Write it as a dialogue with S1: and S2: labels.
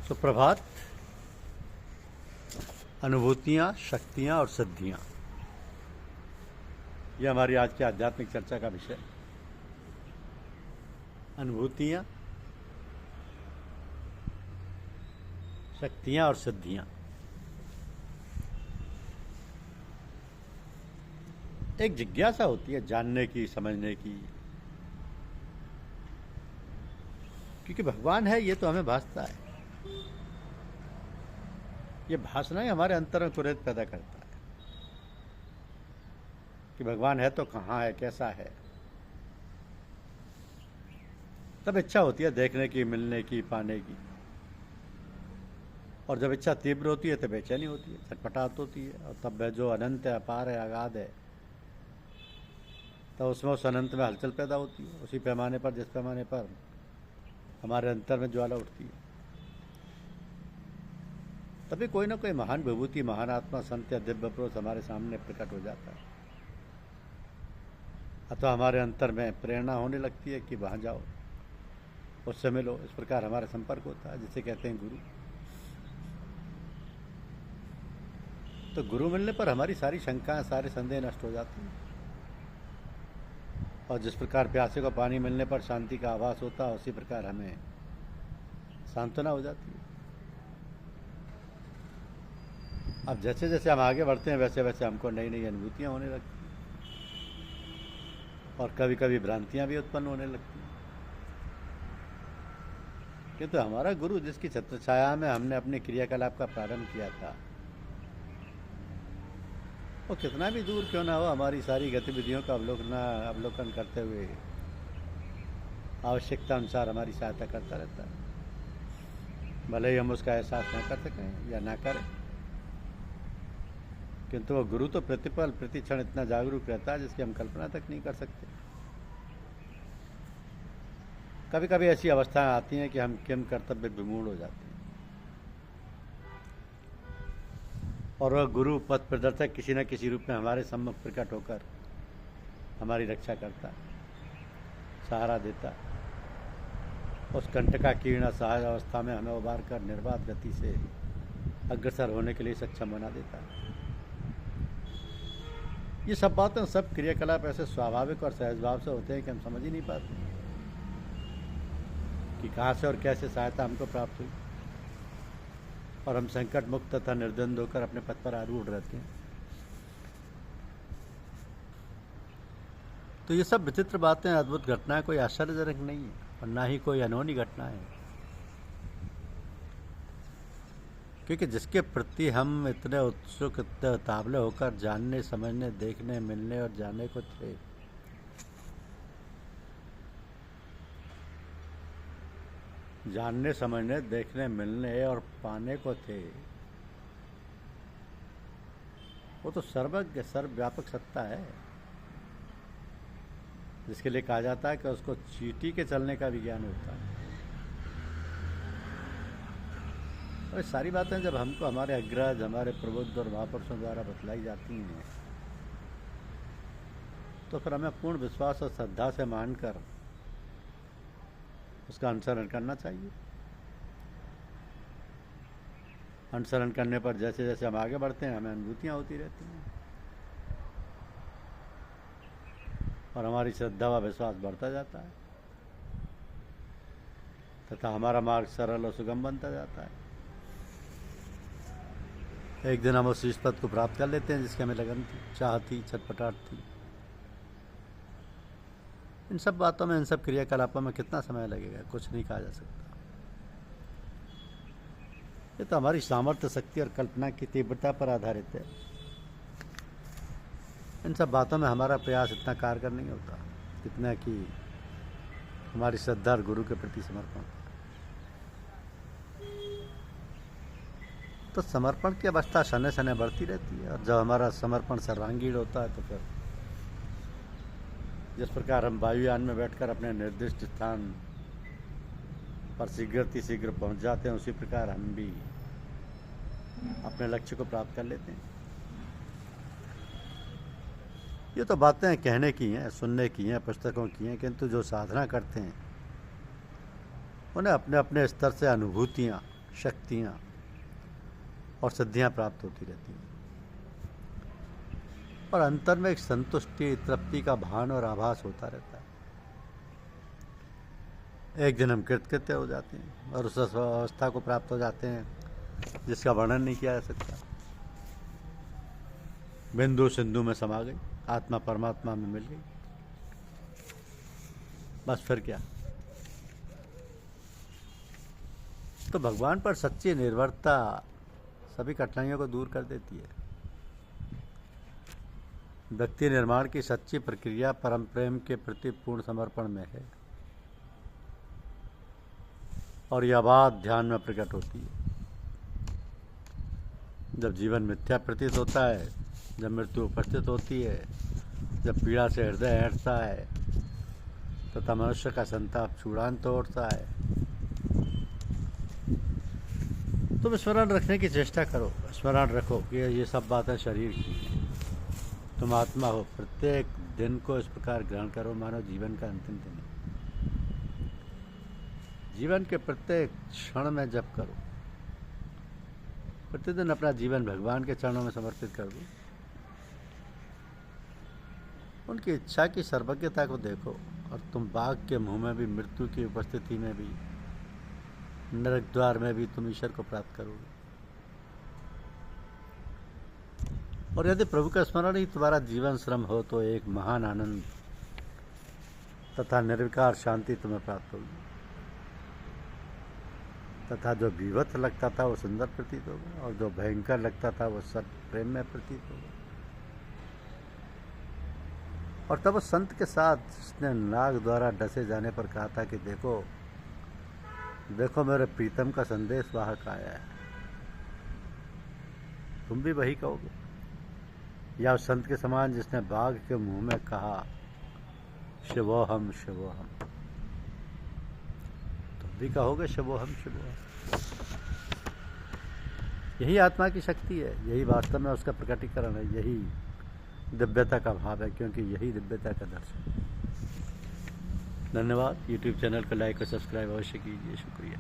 S1: सुप्रभात। अनुभूतियाँ, शक्तियाँ और सिद्धियाँ, यह हमारी आज की आध्यात्मिक चर्चा का विषय। अनुभूतियाँ, शक्तियाँ और सिद्धियाँ। एक जिज्ञासा होती है जानने की, समझने की, क्योंकि भगवान है ये तो हमें भासता है। ये भासना ही हमारे अंतर में कुरेद पैदा करता है कि भगवान है तो कहाँ है, कैसा है। तब इच्छा होती है देखने की, मिलने की, पाने की। और जब इच्छा तीव्र होती है तब बेचैनी होती है, छटपटाहट होती है। और तब वह जो अनंत है, अपार है, अगाध है, तब उसमें उस अनंत में हलचल पैदा होती है। उसी पैमाने पर, जिस पैमाने पर हमारे अंतर में ज्वाला उठती है, तभी कोई ना कोई महान विभूति, महान आत्मा, संत या दिव्य पुरुष हमारे सामने प्रकट हो जाता है। अथवा हमारे अंतर में प्रेरणा होने लगती है कि वहाँ जाओ, उससे मिलो। इस प्रकार हमारा संपर्क होता है, जिसे कहते हैं गुरु। तो गुरु मिलने पर हमारी सारी शंकाएं, सारे संदेह नष्ट हो जाते हैं। और जिस प्रकार प्यासे को पानी मिलने पर शांति का आभास होता है, उसी प्रकार हमें सांत्वना हो जाती है। अब जैसे जैसे हम आगे बढ़ते हैं वैसे वैसे हमको नई नई अनुभूतियाँ होने लगती हैं और कभी कभी भ्रांतियाँ भी उत्पन्न होने लगती हैं। किंतु हमारा गुरु, जिसकी छत्र छाया में हमने अपने क्रियाकलाप का प्रारंभ किया था, वो कितना भी दूर क्यों ना हो, हमारी सारी गतिविधियों का अवलोकन करते हुए आवश्यकता अनुसार हमारी सहायता करता रहता है। भले ही हम उसका एहसास न कर सकें या ना करें, किंतु वो गुरु तो प्रतिपल प्रति क्षण इतना जागरूक रहता है जिसकी हम कल्पना तक नहीं कर सकते। कभी कभी ऐसी अवस्थाएं आती हैं कि हम किम कर्तव्य विमूढ़ हो जाते हैं, और वह गुरु पथ प्रदर्शक किसी न किसी रूप में हमारे सम्मुख प्रकट होकर हमारी रक्षा करता है, सहारा देता है। उस कंटका कीर्ण असहाय अवस्था में हमें उबार कर निर्बाध गति से अग्रसर होने के लिए सक्षम बना देता है। ये सब बातें, सब क्रियाकलाप ऐसे स्वाभाविक और सहज भाव से होते हैं कि हम समझ ही नहीं पाते कि कहाँ से और कैसे सहायता हमको प्राप्त हुई, और हम संकट मुक्त तथा निर्द्वंद होकर अपने पथ पर आरूढ़ रहते हैं। तो ये सब विचित्र बातें, अद्भुत घटनाएं कोई आश्चर्यजनक नहीं है और ना ही कोई अनहोनी घटना है, क्योंकि जिसके प्रति हम इतने उत्सुक, इतने उतावले होकर जानने, समझने, देखने, मिलने और जाने को थे, जानने, समझने, देखने, मिलने और पाने को थे, वो तो सर्वज्ञ, सर्वव्यापक सत्ता है, जिसके लिए कहा जाता है कि उसको चींटी के चलने का भी ज्ञान होता है। और सारी बातें जब हमको हमारे अग्रज, हमारे प्रबुद्ध और महापुरुषों द्वारा बतलाई जाती हैं, तो फिर हमें पूर्ण विश्वास और श्रद्धा से मानकर उसका अनुसरण करना चाहिए। अनुसरण करने पर जैसे जैसे हम आगे बढ़ते हैं, हमें अनुभूतियाँ होती रहती हैं और हमारी श्रद्धा व विश्वास बढ़ता जाता है तथा हमारा मार्ग सरल और सुगम बनता जाता है। एक दिन हम उस पद को प्राप्त कर लेते हैं जिसकी हमें लगन थी, चाह थी, छटपटाहट थी। इन सब बातों में, इन सब क्रियाकलापों में कितना समय लगेगा, कुछ नहीं कहा जा सकता। ये तो हमारी सामर्थ्य, शक्ति और कल्पना की तीव्रता पर आधारित है। इन सब बातों में हमारा प्रयास इतना कारगर नहीं होता जितना कि हमारी श्रद्धा और गुरु के प्रति समर्पण। तो समर्पण की अवस्था समय समय बढ़ती रहती है, और जब हमारा समर्पण सर्वांगीण होता है तो फिर जिस प्रकार हम वायुयान में बैठकर अपने निर्दिष्ट स्थान पर शीघ्र पहुंच जाते हैं, उसी प्रकार हम भी अपने लक्ष्य को प्राप्त कर लेते हैं। ये तो बातें कहने की हैं, सुनने की हैं, पुस्तकों की हैं, किंतु जो साधना करते हैं उन्हें अपने अपने स्तर से अनुभूतियाँ, शक्तियाँ और सिद्धियाँ प्राप्त होती रहती हैं, और अंतर में एक संतुष्टि, तृप्ति का भान और आभास होता रहता है। एक दिन हम कृतकृत्य हो जाते हैं और उस अवस्था को प्राप्त हो जाते हैं जिसका वर्णन नहीं किया जा सकता। बिंदु सिंधु में समा गई, आत्मा परमात्मा में मिल गई, बस फिर क्या। तो भगवान पर सच्ची निर्भरता सभी कठिनाइयों को दूर कर देती है। व्यक्ति निर्माण की सच्ची प्रक्रिया परम प्रेम के प्रति पूर्ण समर्पण में है, और यह बात ध्यान में प्रकट होती है। जब जीवन मिथ्या प्रतीत होता है, जब मृत्यु उपस्थित होती है, जब पीड़ा से हृदय हटता है तथा मनुष्य का संताप चूड़ान तोड़ता है, तुम स्मरण रखने की चेष्टा करो। स्मरण रखो कि ये सब बातें शरीर की हैं, तुम आत्मा हो। प्रत्येक दिन को इस प्रकार ग्रहण करो मानो जीवन का अंतिम दिन है। जीवन के प्रत्येक क्षण में जप करो। प्रतिदिन अपना जीवन भगवान के चरणों में समर्पित कर दो। उनकी इच्छा की सर्वज्ञता को देखो, और तुम बाघ के मुंह में भी, मृत्यु की उपस्थिति में भी, नरक द्वार में भी तुम ईश्वर को प्राप्त करोगे। और यदि प्रभु का स्मरण ही तुम्हारा जीवन श्रम हो तो एक महान आनंद तथा निर्विकार शांति तुम्हें प्राप्त होगी, तथा जो विभत्स लगता था वो सुंदर प्रतीत होगा, और जो भयंकर लगता था वो सत प्रेम में प्रतीत होगा। और तब उस संत के साथ जिसने नाग द्वारा डसे जाने पर कहा था कि देखो देखो मेरे प्रीतम का संदेश वाहक आया है, तुम भी वही कहोगे? या उस संत के समान जिसने बाघ के मुंह में कहा शिवोहम शिवोहम, तुम भी कहोगे शिवोहम शिवोहम? यही आत्मा की शक्ति है, यही वास्तव में उसका प्रकटीकरण है, यही दिव्यता का भाव है, क्योंकि यही दिव्यता का दर्शन है। धन्यवाद। यूट्यूब चैनल को लाइक और सब्सक्राइब अवश्य कीजिए। शुक्रिया।